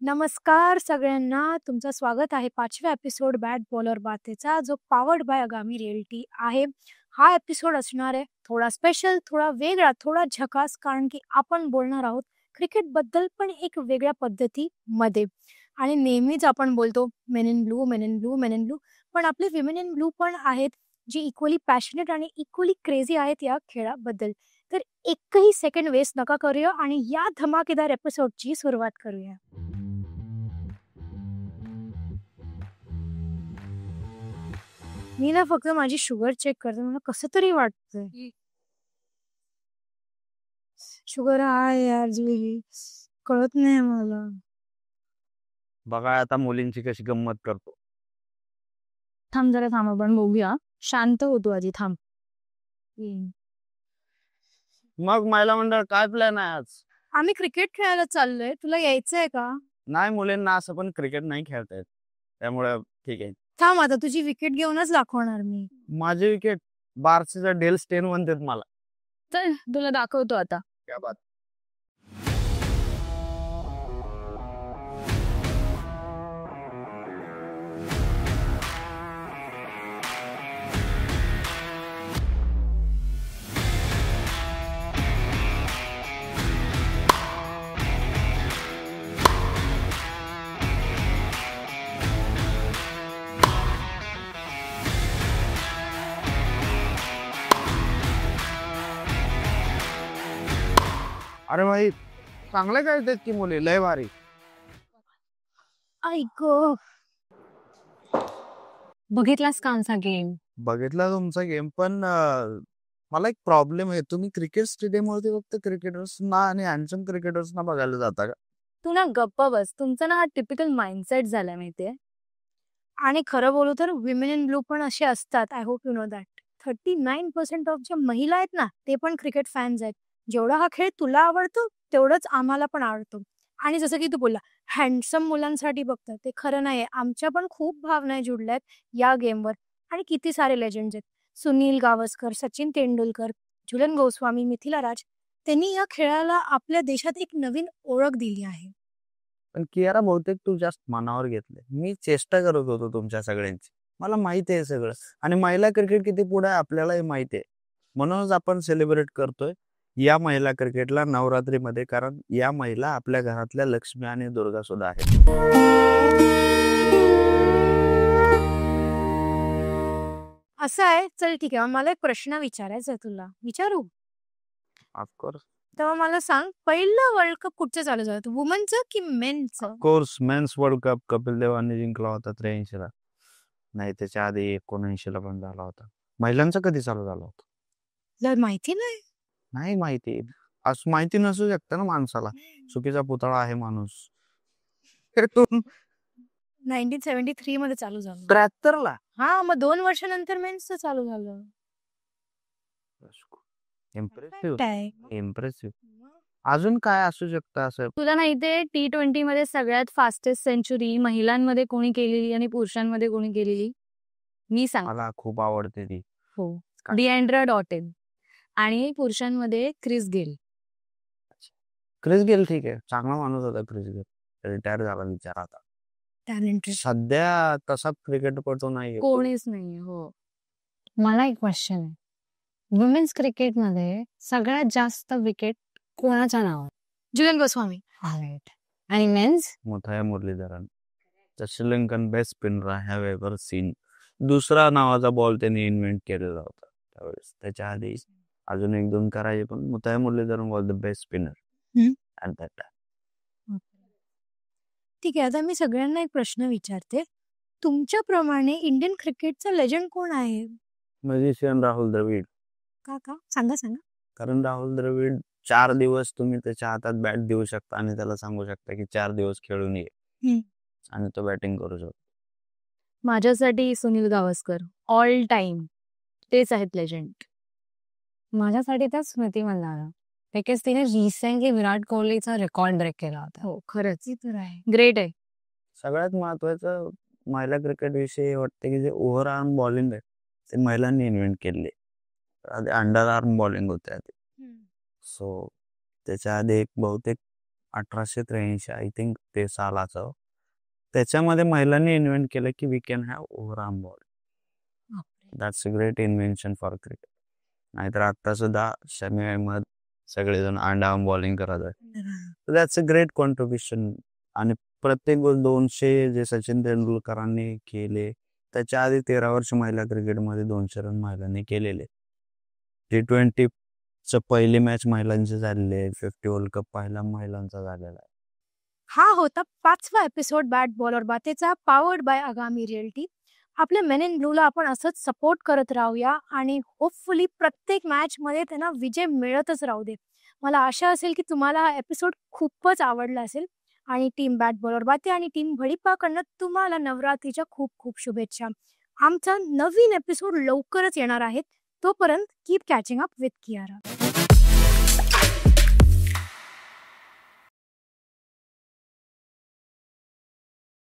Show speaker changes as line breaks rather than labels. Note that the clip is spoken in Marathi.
नमस्कार सगळ्यांना. तुमचं स्वागत आहे 5व्या एपिसोड बॅट बॉलर बातेचा, जो पॉवर्ड बाय आगामी रिअल्टी आहे. हा एपिसोड असणार आहे थोडा स्पेशल, थोडा वेगळा, थोडा झकास, कारण की आपण बोलणार आहोत क्रिकेटबद्दल, पण एक वेगळ्या पद्धतीमध्ये. आणि नेहमीच आपण बोलतो main in blue, main in blue, main in blue, पण आपले विमेन इन ब्लू पण आहेत, जी इक्वली पॅशनेट आणि इक्वली क्रेझी आहेत या खेळाबद्दल. तर एकही सेकंड वेस्ट नका करूया आणि या धमाकेदार एपिसोडची सुरुवात करूया. मी ना फक्त माझी शुगर चेक करते, मला कसं तरी वाटतंय. शुगर आहे यार जी, कळत नाही मला.
बघा आता मुलींची कशी गंमत करतो.
थांब जरा, थांब, आपण बघूया. शांत होतो आधी, थांब.
मग महिला मंडळ काय प्लॅन आहे आज?
आम्ही क्रिकेट खेळायला चाललोय, तुला यायचंय का?
नाही, मुलींना असं पण क्रिकेट नाही खेळता येत, त्यामुळे ठीक आहे.
थांब, आता तुझी विकेट घेऊनच दाखवणार मी.
माझी विकेट बार्सीचा डेल स्टेन म्हणतात मला.
चल तुला दाखवतो आता.
क्या बात. अरे भाई, चांगले खेळतात की मुली, लय भारी.
ऐक, बघितलास का आमचा गेम?
बघितला तुमचा गेम, पण मला एक प्रॉब्लेम आहे. तुम्ही क्रिकेट स्टेडियम वरती फक्त क्रिकेटर्सना आणि हँडसम क्रिकेटर्सना बघायला जाता का?
तू ना गप्प बस. तुमचा ना हा टिपिकल माइंडसेट झाला माहितीये. आणि खरं बोलू तर विमेन इन ब्लू पण असे असतात. I hope you know that. 39% of ज्या महिला आहेत ना, ते पण क्रिकेट फॅन्स आहेत. जेवढा हा खेळ तुला आवडतो तेवढंच आम्हाला पण आवडतो. आणि जसं की तू बोलला, हँडसम मुलांसाठी बघतात, ते खरं नाहीये. आमच्या पण खूप भावना जुडल्यात या गेमवर. आणि किती सारे लेजेंड्स आहेत. सुनील गावस्कर, सचिन तेंडुलकर, झुलन गोस्वामी, मिथिला राज, त्यांनी या खेळाला आपल्या देशात एक नवीन ओळख दिली आहे.
पण कियारा, बहुतेक तू जास्त मनावर घेतले. मी चेष्टा करत होतो तुमच्या सगळ्यांची. मला माहिती आहे सगळं, आणि महिला क्रिकेट किती पुढे आहे आपल्यालाही माहिती आहे. म्हणूनच आपण सेलिब्रेट करतोय या महिला क्रिकेटला नवरात्रीमध्ये, कारण या महिला आपल्या घरातल्या लक्ष्मी आणि दुर्गा सुद्धा आहेत.
असं आहे. चल ठीक आहे, मला एक प्रश्न विचारायचा आहे तुला. विचारू?
ऑफकोर्स.
तेव्हा मला सांग, पहिलं वर्ल्ड कप कुठचं चालू झालं होतं, वुमनचं की मेनचं?
Of course men's World Cup Kapil देवाने जिंकला होता 83ला. नाही, त्याच्या आधी 79ला पण झाला होता. महिलांचा कधी चालू झाला होता?
जर माहिती नाही.
नाही माहिती. असं माहिती नसू शकतं ना माणसाला. चुकीचा पुतळा आहे माणूस.
1973 मध्ये चालू झालं.
73ला?
हा, मग 2 वर्षानंतर मेन्सचं चालू झालं.
इम्प्रेसिव्ह. इम्प्रेसिव्ह. अजून काय असू शकतं असं?
तुला माहितीये T20 मध्ये सगळ्यात फास्टेस्ट सेंचुरी महिलांमध्ये कोणी केलेली आणि पुरुषांमध्ये कोणी केलेली? मी सांग.
मला खूप आवडते ती.
हो, डिएंड्रा डॉटेन. आणि पुरुषांमध्ये क्रिस गेल.
क्रिस गेल ठीक आहे, चांगला माणूस होता क्रिस गेल. रिटायर झाला विचार आता.
टॅलेंटेड.
सध्या तसा क्रिकेटपटू नाही,
कोणीच नाही. हो. मला एक क्वेश्चन आहे, वुमेन्स क्रिकेटमध्ये सगळ्यात जास्त विकेट कोणाच्या नावावर? झुलन गोस्वामी. आणि men's?
Muttiah Muralitharan. The Sri Lankan best spinner I have ever seen. Doosra नावाचा बॉल त्यांनी इन्व्हेंट केलेला होता त्यावेळेस. त्याच्या आधी अजून 1-2 करायचे, पण Muttiah Muralitharan was the best spinner at that time.
ठीक आहे, आता मी सगळ्यांना एक प्रश्न विचारते. तुमच्याप्रमाणे इंडियन क्रिकेटचा लेजंड कोण आहे?
मॅजिशियन राहुल द्रविड.
का? सांगा.
कारण राहुल द्रविड 4 दिवस तुम्ही त्याच्या हातात बॅट देऊ शकता आणि त्याला सांगू शकता की 4 दिवस खेळून ये, आणि तो बॅटिंग करू शकतो.
माझ्यासाठी सुनील गावस्कर ऑल टाइम, तेच आहेत लेजंड. माझ्यासाठी तर स्मृती मल्हारा, बिकॉज तिने रिसेंटली विराट कोहलीचा रेकॉर्ड ब्रेक केला होता. हो, खरंच तर आहे, ग्रेट आहे.
सगळ्यात महत्वाचं महिला क्रिकेट विषयी वाटतं की जे ओव्हर आर्म बॉलिंग आहे ते महिलांनी इन्व्हेंट केले. आधी अंडर आर्म बॉलिंग होते आधी. सो त्याच्या आधी एक बहुतेक 1883 आय थिंक ते साल असावं. त्याच्यामध्ये महिलांनी इन्व्हेंट केलं की we can have overarm ball. That's a great invention for cricket. नाहीतर आता सुद्धा शमी अहमद सगळेजण अंडरआर्म बॉलिंग करत आहे. That's a great contribution. आणि प्रत्येक 200 जे सचिन तेंडुलकरांनी केले, त्याच्या आधी 13 वर्ष महिला क्रिकेटमध्ये 200 रन महिलांनी केलेले. T20चं पहिली मॅच महिलांची झालेली आहे. 50 वर्ल्ड कप पहिला महिलांचा झालेला आहे.
हा होता 5वा एपिसोड बॅट बॉलर बातेचा, पॉवर्ड बाय आगामी रिअल्टी. आपल्या मेन इन ब्लूला आपण असंच सपोर्ट करत राहूया आणि होपफुली प्रत्येक मॅच मध्ये त्यांना विजय मिळतच राहू दे. मला आशा असेल की तुम्हाला हा एपिसोड खूपच आवडला असेल. आणि टीम बॅट बॉलर बाते आणि टीम भडीपाकडनं तुम्हाला नवरात्रीच्या खूप खूप शुभेच्छा. आमचा नवीन एपिसोड लवकरच येणार आहे. तोपर्यंत keep catching up with Kiara.